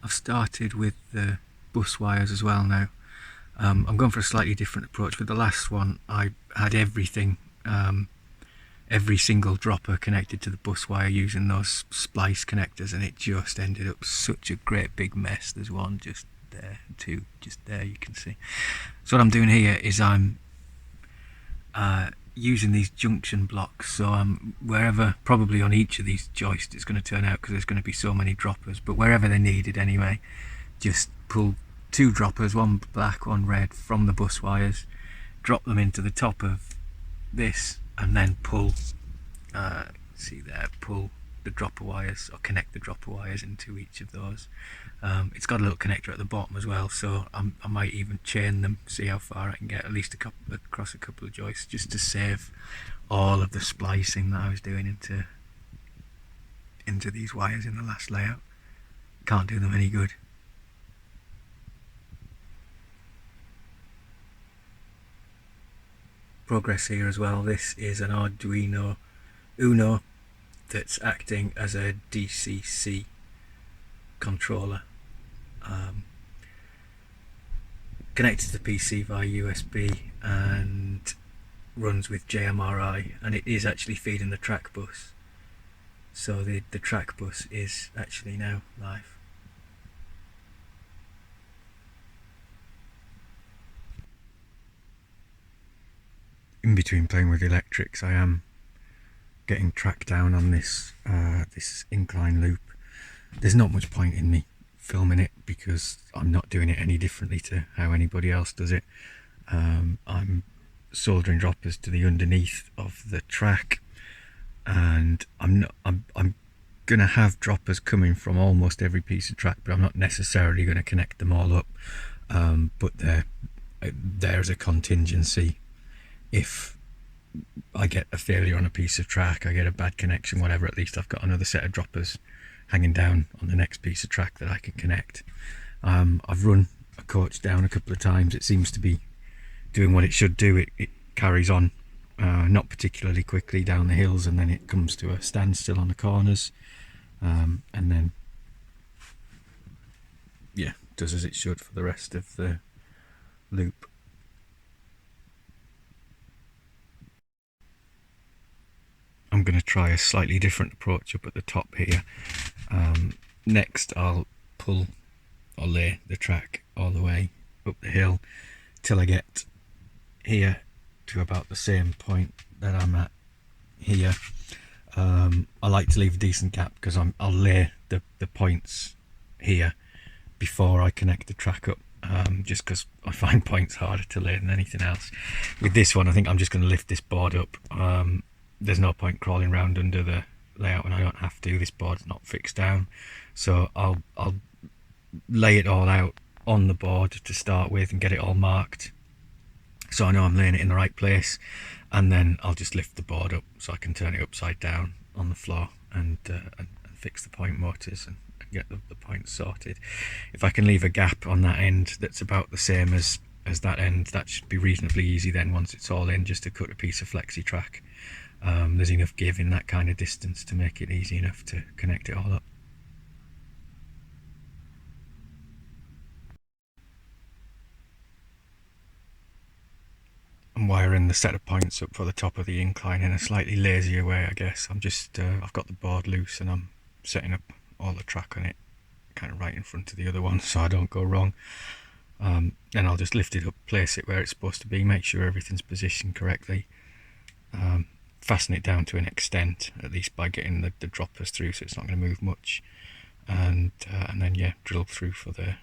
I've started with the bus wires as well now. I'm going for a slightly different approach. With the last one, I had everything, every single dropper connected to the bus wire using those splice connectors, and it just ended up such a great big mess. There's one just there, two just there, you can see. So what I'm doing here is I'm using these junction blocks, so wherever, probably on each of these joists it's going to turn out, because there's going to be so many droppers, but wherever they're needed anyway, just pull two droppers, one black, one red, from the bus wires, drop them into the top of this, and then pull, see there, pull the dropper wires, or connect the dropper wires into each of those. It's got a little connector at the bottom as well, so I might even chain them, see how far I can get, at least across a couple of joists, just to save all of the splicing that I was doing into these wires in the last layout. Can't do them any good. Progress here as well. This is an Arduino Uno that's acting as a DCC controller, connected to the PC via USB and runs with JMRI, and it is actually feeding the track bus, so the track bus is actually now live. In between playing with the electrics, I am getting track down on this this incline loop. There's not much point in me filming it because I'm not doing it any differently to how anybody else does it. I'm soldering droppers to the underneath of the track, and I'm gonna have droppers coming from almost every piece of track, but I'm not necessarily going to connect them all up. But there's a contingency. If I get a failure on a piece of track, I get a bad connection, whatever, at least I've got another set of droppers hanging down on the next piece of track that I can connect. I've run a coach down a couple of times. It seems to be doing what it should do. It carries on not particularly quickly down the hills, and then it comes to a standstill on the corners, and then yeah, does as it should for the rest of the loop. I'm going to try a slightly different approach up at the top here. Next I'll pull or lay the track all the way up the hill till I get here to about the same point that I'm at here. I like to leave a decent gap because I'll lay the points here before I connect the track up, just because I find points harder to lay than anything else. With this one, I think I'm just going to lift this board up. There's no point crawling around under the layout when I don't have to. This board's not fixed down, so I'll lay it all out on the board to start with and get it all marked, so I know I'm laying it in the right place, and then I'll just lift the board up so I can turn it upside down on the floor and fix the point motors and get the points sorted. If I can leave a gap on that end that's about the same as that end, that should be reasonably easy then once it's all in, just to cut a piece of flexi track. There's enough give in that kind of distance to make it easy enough to connect it all up. I'm wiring the set of points up for the top of the incline in a slightly lazier way, I guess. I'm just I've got the board loose and I'm setting up all the track on it kind of right in front of the other one so I don't go wrong. Then I'll just lift it up, place it where it's supposed to be, make sure everything's positioned correctly, fasten it down to an extent, at least by getting the droppers through so it's not going to move much, and then yeah, drill through for the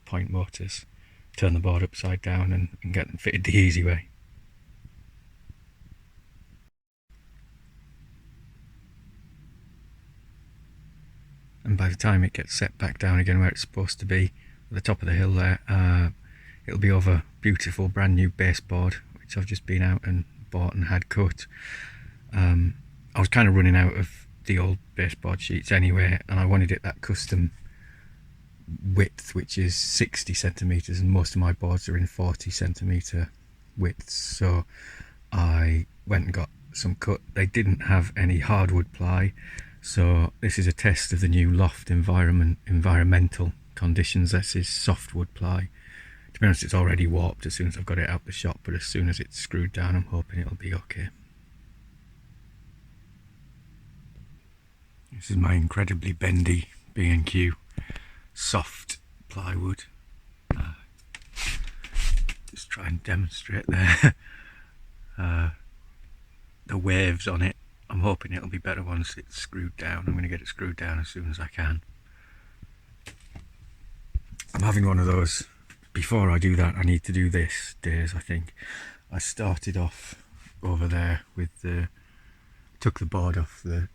point motors, turn the board upside down and get them fitted the easy way. And by the time it gets set back down again where it's supposed to be, at the top of the hill there, it'll be over beautiful brand new baseboard which I've just been out and bought and had cut. I was kind of running out of the old baseboard sheets anyway, and I wanted it that custom width, which is 60 centimeters, and most of my boards are in 40 centimeter widths, so I went and got some cut. They didn't have any hardwood ply, so this is a test of the new Loft environmental conditions. This is softwood ply. To be honest, it's already warped as soon as I've got it out the shop, but as soon as it's screwed down, I'm hoping it'll be okay. This is my incredibly bendy B&Q soft plywood. Just try and demonstrate there. The waves on it. I'm hoping it'll be better once it's screwed down. I'm going to get it screwed down as soon as I can. I'm having one of those. Before I do that, I need to do this days, I think. I started off over there with took the board off the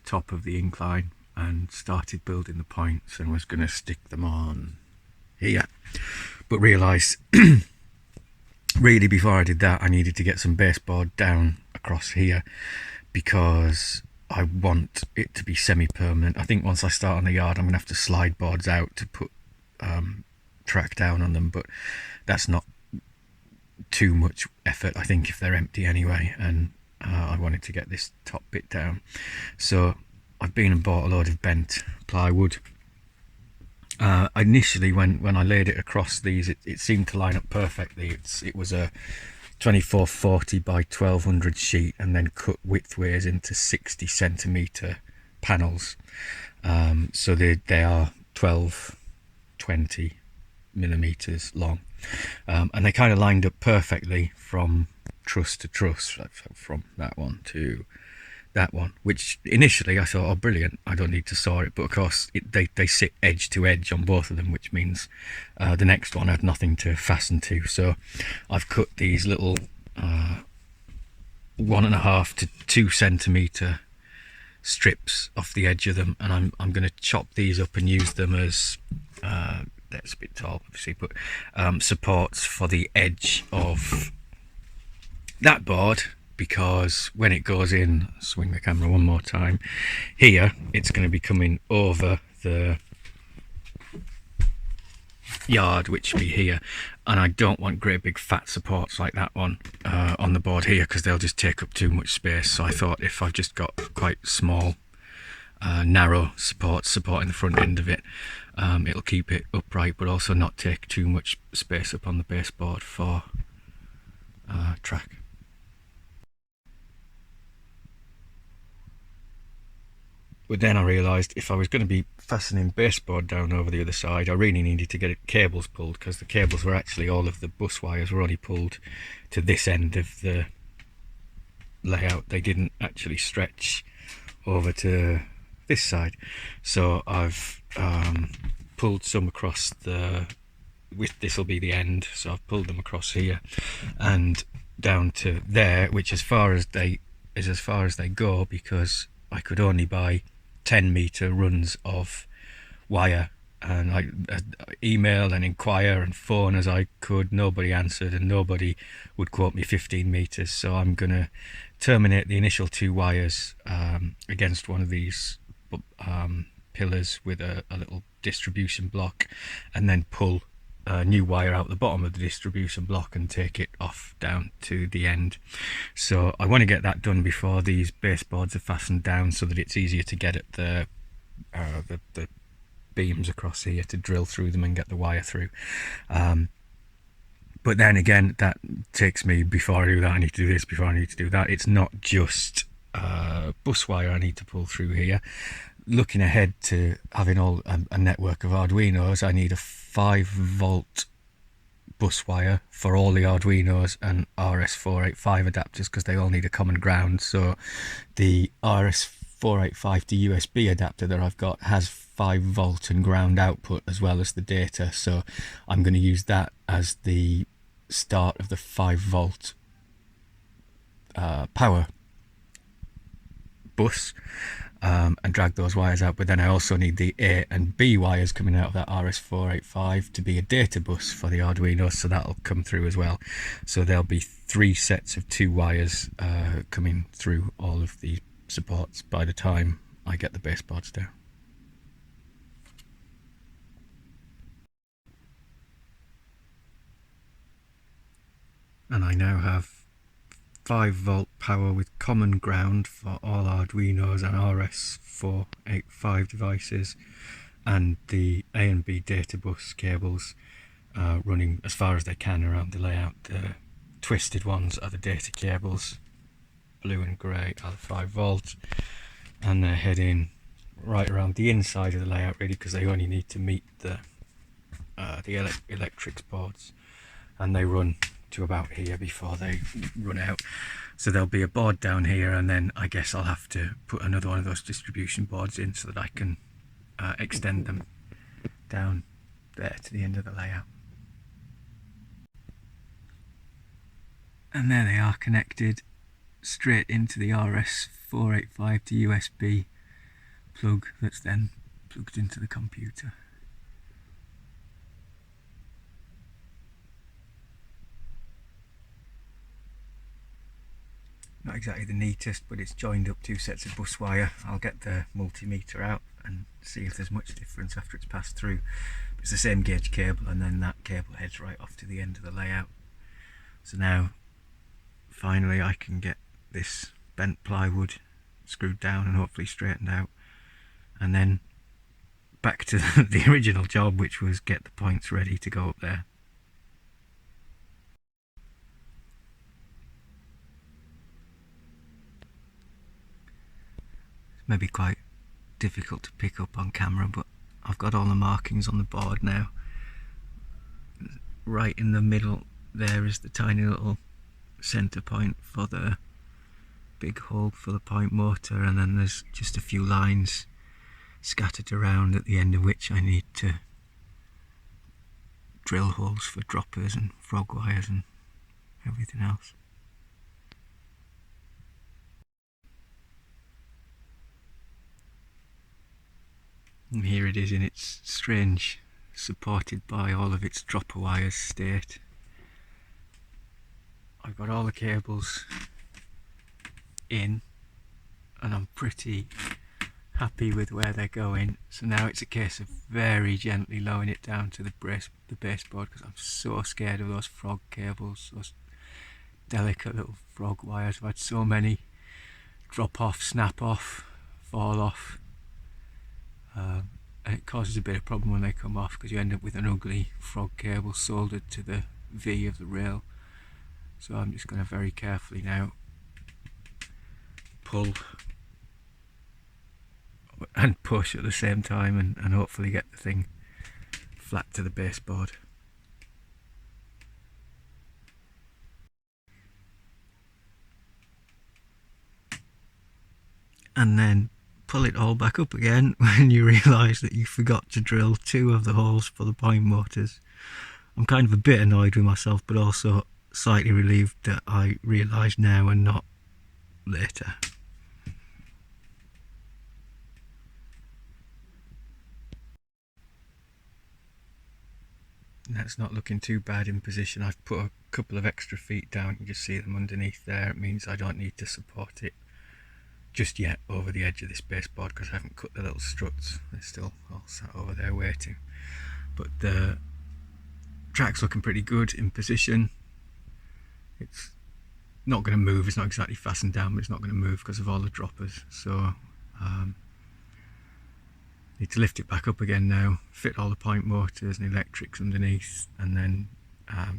top of the incline and started building the points and was going to stick them on here. But realised really before I did that, I needed to get some baseboard down across here because I want it to be semi-permanent. I think once I start on the yard, I'm going to have to slide boards out to put track down on them, but that's not too much effort, I think, if they're empty anyway, and I wanted to get this top bit down. So I've been and bought a load of bent plywood. Initially when I laid it across these, it seemed to line up perfectly. It was a 2440 by 1200 sheet and then cut widthways into 60 centimetre panels. So they are 12-20 millimeters long, and they kind of lined up perfectly from truss to truss, from that one to that one, which initially I thought, oh brilliant, I don't need to saw it, but of course they sit edge to edge on both of them, which means the next one I had nothing to fasten to. So I've cut these little 1.5 to 2 centimetre strips off the edge of them, and I'm going to chop these up and use them as that's a bit tall obviously, but supports for the edge of that board, because when it goes in, swing the camera one more time, here it's going to be coming over the yard, which will be here, and I don't want great big fat supports like that one on the board here, because they'll just take up too much space. So I thought if I've just got quite small narrow supporting the front end of it, it'll keep it upright but also not take too much space up on the baseboard for track. But then I realised if I was going to be fastening baseboard down over the other side, I really needed to get cables pulled, because the cables were actually, all of the bus wires were only pulled to this end of the layout. They didn't actually stretch over to this side. So I've pulled some across this will be the end, so I've pulled them across here and down to there, which as far as they go, because I could only buy 10-metre runs of wire, and I email and inquire and phone as I could. Nobody answered and nobody would quote me 15 metres, so I'm going to terminate the initial 2 wires against one of these pillars with a little distribution block, and then pull a new wire out the bottom of the distribution block and take it off down to the end. So I want to get that done before these baseboards are fastened down, so that it's easier to get at the beams across here to drill through them and get the wire through. But then again, that takes me, before I do that I need to do this, before I need to do that. It's not just bus wire I need to pull through here. Looking ahead to having a network of Arduinos, I need a 5-volt bus wire for all the Arduinos and RS485 adapters, because they all need a common ground. So the RS485 to USB adapter that I've got has 5-volt and ground output as well as the data, so I'm going to use that as the start of the 5-volt power bus, and drag those wires out. But then I also need the A and B wires coming out of that RS485 to be a data bus for the Arduino, so that'll come through as well. So there'll be 3 sets of 2 wires coming through all of the supports by the time I get the baseboards down. And I now have 5-volt power with common ground for all Arduinos and RS485 devices, and the A and B data bus cables running as far as they can around the layout. The twisted ones are the data cables, blue and grey are the 5 volt, and they're heading right around the inside of the layout really, because they only need to meet the electrics boards, and they run to about here before they run out. So there'll be a board down here, and then I guess I'll have to put another one of those distribution boards in so that I can extend them down there to the end of the layout. And there they are, connected straight into the RS485 to USB plug that's then plugged into the computer. Not exactly the neatest, but it's joined up 2 sets of bus wire. I'll get the multimeter out and see if there's much difference after it's passed through. It's the same gauge cable, and then that cable heads right off to the end of the layout. So now finally I can get this bent plywood screwed down and hopefully straightened out, and then back to the original job, which was get the points ready to go up there. It's maybe quite difficult to pick up on camera, but I've got all the markings on the board now. Right in the middle there is the tiny little center point for the big hole for the point motor, and then there's just a few lines scattered around at the end of which I need to drill holes for droppers and frog wires and everything else. And here it is in its strange, supported by all of its dropper wires state. I've got all the cables in, and I'm pretty happy with where they're going. So now it's a case of very gently lowering it down to the baseboard, because I'm so scared of those frog cables, those delicate little frog wires. I've had so many drop off, snap off, fall off, and it causes a bit of problem when they come off, because you end up with an ugly frog cable soldered to the V of the rail. So I'm just going to very carefully now pull and push at the same time, and hopefully get the thing flat to the baseboard. And then pull it all back up again when you realise that you forgot to drill 2 of the holes for the point motors. I'm kind of a bit annoyed with myself, but also slightly relieved that I realise now and not later. That's not looking too bad in position. I've put a couple of extra feet down, you can just see them underneath there. It means I don't need to support it just yet over the edge of this baseboard, because I haven't cut the little struts. They're still all sat over there waiting. But the track's looking pretty good in position. It's not going to move, it's not exactly fastened down, but it's not going to move because of all the droppers. So need to lift it back up again now, fit all the point motors and electrics underneath, and then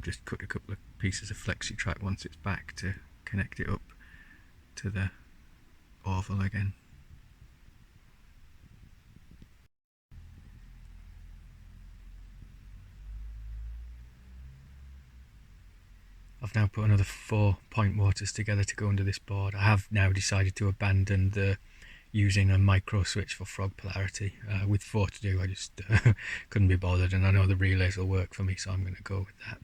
just cut a couple of pieces of flexi track once it's back to connect it up to the oval again. I've now put another 4 point motors together to go under this board. I have now decided to abandon the using a micro switch for frog polarity. With 4 to do, I just couldn't be bothered, and I know the relays will work for me, so I'm going to go with that.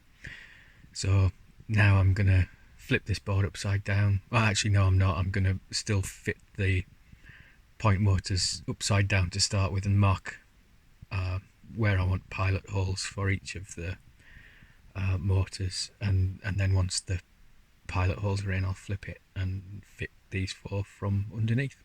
So now I'm going to flip this board upside down. Well, actually no, I'm not. I'm going to still fit the point motors upside down to start with, and mark where I want pilot holes for each of the motors, and then once the pilot holes are in, I'll flip it and fit these 4 from underneath.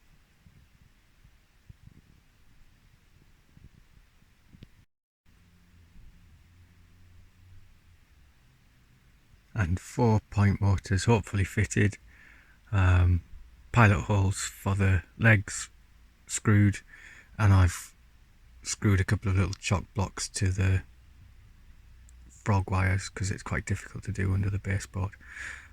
And 4 point motors hopefully fitted, pilot holes for the legs screwed, and I've screwed a couple of little chock blocks to the frog wires because it's quite difficult to do under the baseboard.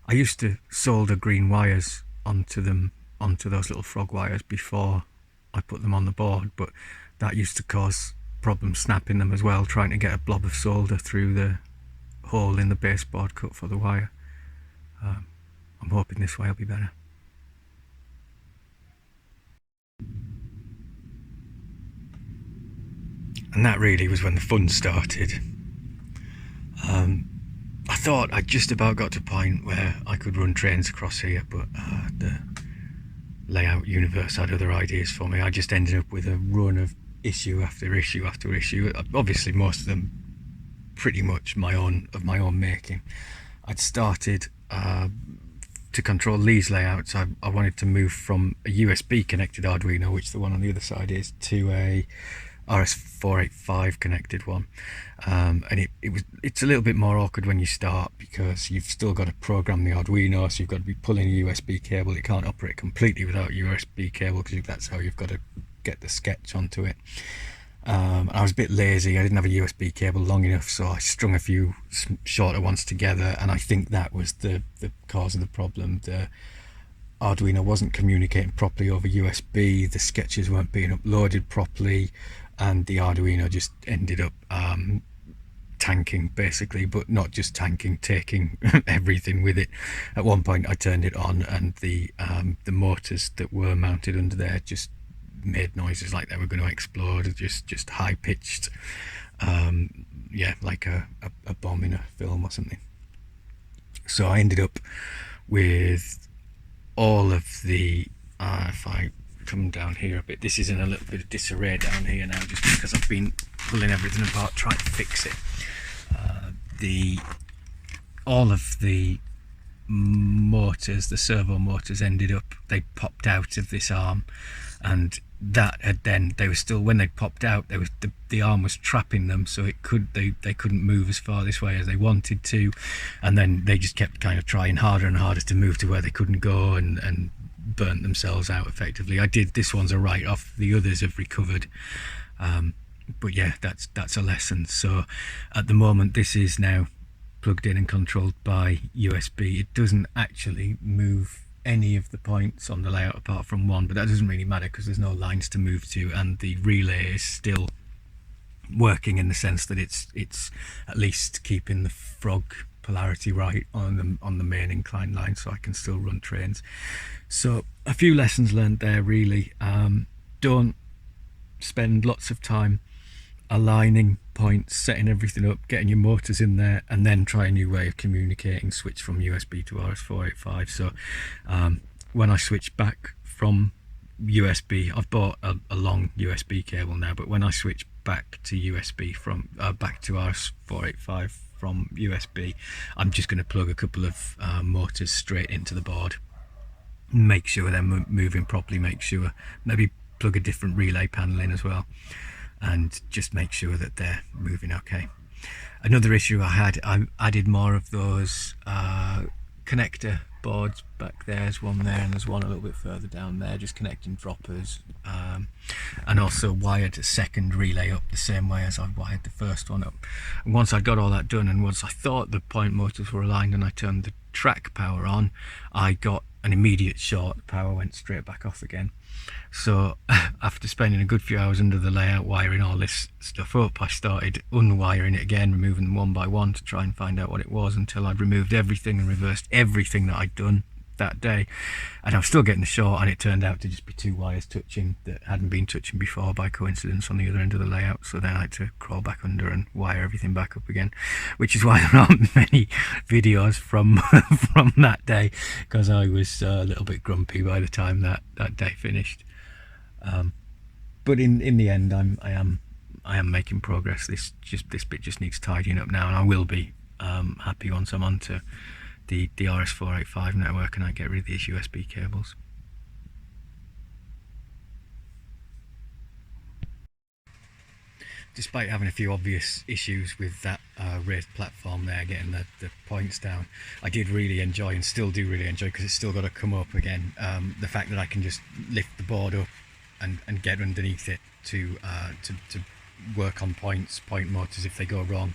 I used to solder green wires onto those little frog wires before I put them on the board, but that used to cause problems snapping them as well, trying to get a blob of solder through the hole in the baseboard cut for the wire. I'm hoping this way will be better. And that really was when the fun started. I thought I'd just about got to a point where I could run trains across here, but the layout universe had other ideas for me. I just ended up with a run of issue after issue after issue. Obviously, most of them pretty much my own making. I'd started to control these layouts. I wanted to move from a USB connected Arduino, which the one on the other side is, to a RS485 connected one, and it's a little bit more awkward when you start because you've still got to program the Arduino, so you've got to be pulling a USB cable. It can't operate completely without a USB cable because that's how you've got to get the sketch onto it. I was a bit lazy. I didn't have a USB cable long enough, so I strung a few shorter ones together, and I think that was the cause of the problem. The Arduino wasn't communicating properly over USB, the sketches weren't being uploaded properly, and the Arduino just ended up tanking basically, but not just tanking, taking everything with it. At one point I turned it on and the motors that were mounted under there just made noises like they were going to explode, just high pitched, yeah, like a bomb in a film or something. So I ended up with all of the if I come down here a bit, this is in a little bit of disarray down here now just because I've been pulling everything apart trying to fix it. All of the motors, the servo motors, ended up, they popped out of this arm, and that had then, they were still, when they popped out, there was the arm was trapping them, so they couldn't move as far this way as they wanted to, and then they just kept kind of trying harder and harder to move to where they couldn't go, and burnt themselves out effectively. This one's a write-off, the others have recovered, but yeah, that's a lesson. So at the moment this is now plugged in and controlled by USB. It doesn't actually move any of the points on the layout apart from one, but that doesn't really matter because there's no lines to move to, and the relay is still working in the sense that it's at least keeping the frog polarity right on the main inclined line, so I can still run trains. So a few lessons learned there really. Don't spend lots of time aligning points, setting everything up, getting your motors in there, and then try a new way of communicating. Switch from USB to RS485. So when I switch back from USB, I've bought a long USB cable now, but when I switch back to USB from back to RS485 from USB, I'm just going to plug a couple of motors straight into the board, make sure they're moving properly, make sure maybe plug a different relay panel in as well, and just make sure that they're moving okay. Another issue I had, I added more of those connector boards back there. There's one there and there's one a little bit further down there, just connecting droppers, and also wired a second relay up the same way as I wired the first one up. And once I got all that done, and once I thought the point motors were aligned and I turned the track power on, I got an immediate short. The power went straight back off again. So after spending a good few hours under the layout wiring all this stuff up, I started unwiring it again, removing them one by one to try and find out what it was, until I'd removed everything and reversed everything that I'd done that day, and I was still getting the short, and it turned out to just be two wires touching that hadn't been touching before by coincidence on the other end of the layout. So then I had to crawl back under and wire everything back up again, which is why there aren't many videos from from that day, because I was a little bit grumpy by the time that day finished. But in the end, I am making progress. This bit just needs tidying up now, and I will be happy once I'm onto the RS485 network and I get rid of these USB cables. Despite having a few obvious issues with that raised platform there, getting the points down, I did really enjoy, and still do really enjoy, because it's still got to come up again, the fact that I can just lift the board up and get underneath it to work on point motors if they go wrong.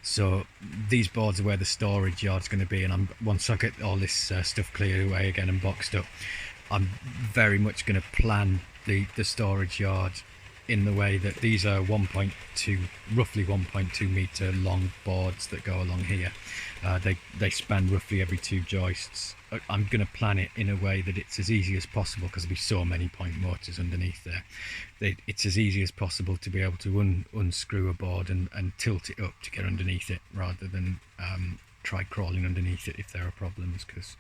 So these boards are where the storage yard's going to be, and once I get all this stuff cleared away again and boxed up, I'm very much going to plan the storage yard in the way that these are roughly 1.2 meter long boards that go along here. They span roughly every 2 joists. I'm going to plan it in a way that it's as easy as possible, because there'll be so many point motors underneath there. It's as easy as possible to be able to unscrew a board and tilt it up to get underneath it, rather than try crawling underneath it if there are problems, because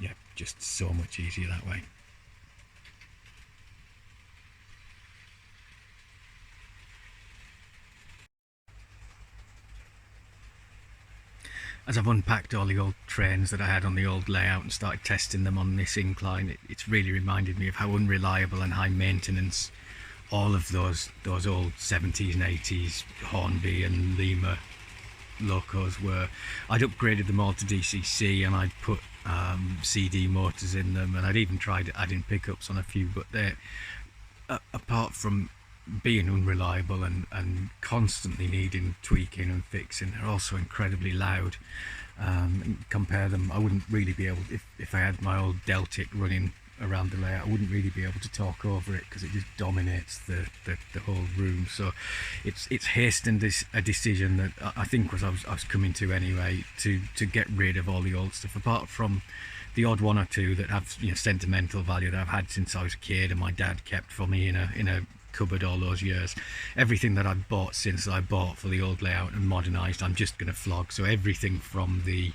yeah, just so much easier that way. As I've unpacked all the old trains that I had on the old layout and started testing them on this incline, it's really reminded me of how unreliable and high maintenance all of those old 70s and 80s Hornby and Lima locos were. I'd upgraded them all to DCC, and I'd put CD motors in them, and I'd even tried adding pickups on a few, but they're, apart from being unreliable and constantly needing tweaking and fixing, they're also incredibly loud. Compare them, I wouldn't really be able, if I had my old Deltic running around the layout, I wouldn't really be able to talk over it, because it just dominates the whole room. So it's hastened a decision that I think I was coming to anyway, to get rid of all the old stuff, apart from the odd one or two that have, you know, sentimental value that I've had since I was a kid and my dad kept for me in a cupboard all those years. Everything that I've bought since I bought for the old layout and modernised, I'm just going to flog. So everything from the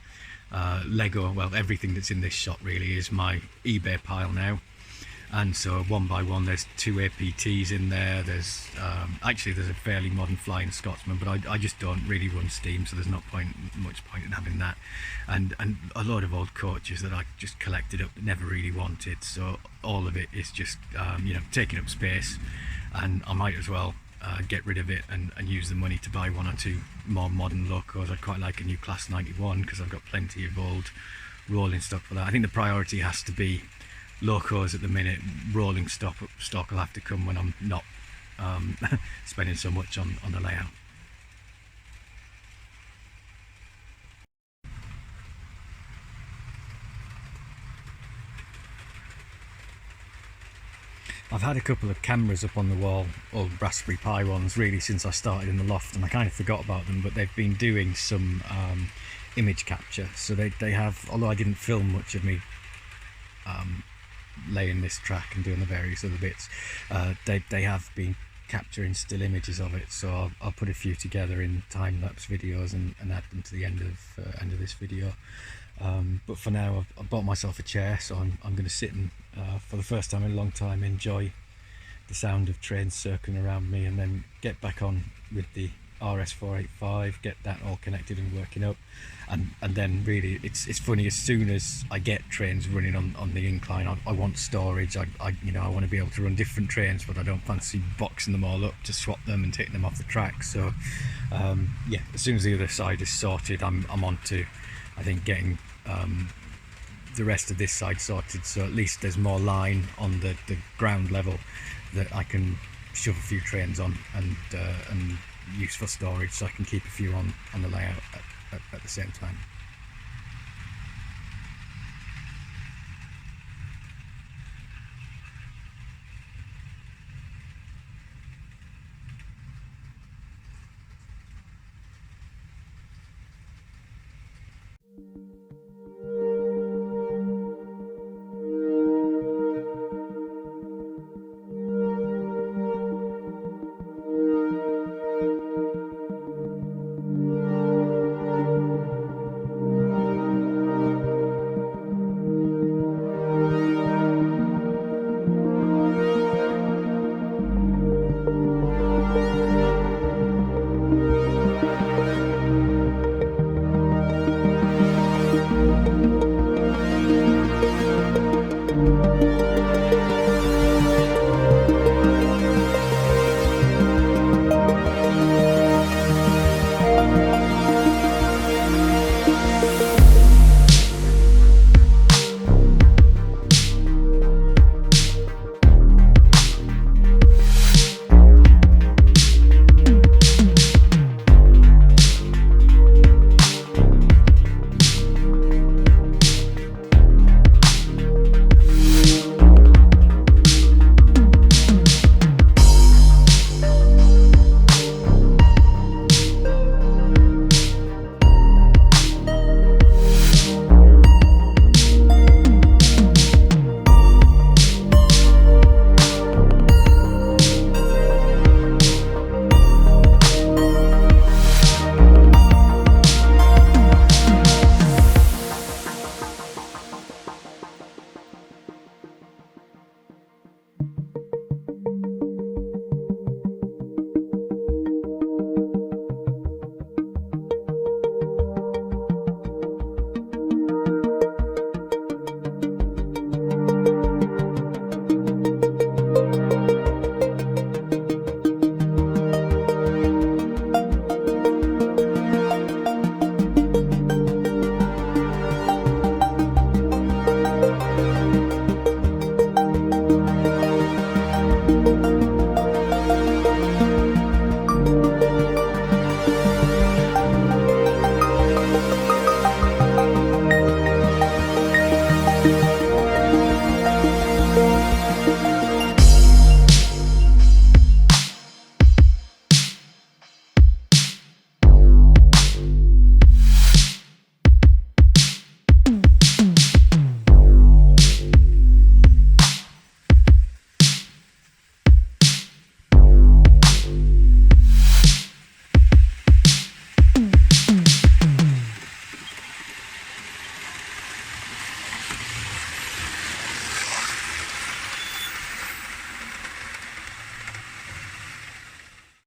Lego, well, everything that's in this shop really is my eBay pile now. And so one by one, there's 2 APTs in there. There's actually there's a fairly modern Flying Scotsman, but I just don't really run Steam, so there's not much point in having that. And a load of old coaches that I just collected up that never really wanted. So all of it is just you know, taking up space, and I might as well get rid of it and use the money to buy 1 or 2 more modern locos. I'd quite like a new Class 91, because I've got plenty of old rolling stock for that. I think the priority has to be locos at the minute. Rolling stock will have to come when I'm not spending so much on the layout. I've had a couple of cameras up on the wall, old Raspberry Pi ones, really since I started in the loft, and I kind of forgot about them, but they've been doing some image capture. So they have, although I didn't film much of me laying this track and doing the various other bits, they have been capturing still images of it. So I'll put a few together in time-lapse videos and add them to the end of this video. But for now, I've bought myself a chair, so I'm going to sit and for the first time in a long time enjoy the sound of trains circling around me, and then get back on with the RS485, get that all connected and working up, and then really it's funny, as soon as I get trains running on the incline, I want storage. I want to be able to run different trains, but I don't fancy boxing them all up to swap them and taking them off the track. So yeah, as soon as the other side is sorted, I'm on to, I think, getting the rest of this side sorted, so at least there's more line on the ground level that I can shove a few trains on and use for storage, so I can keep a few on the layout at the same time.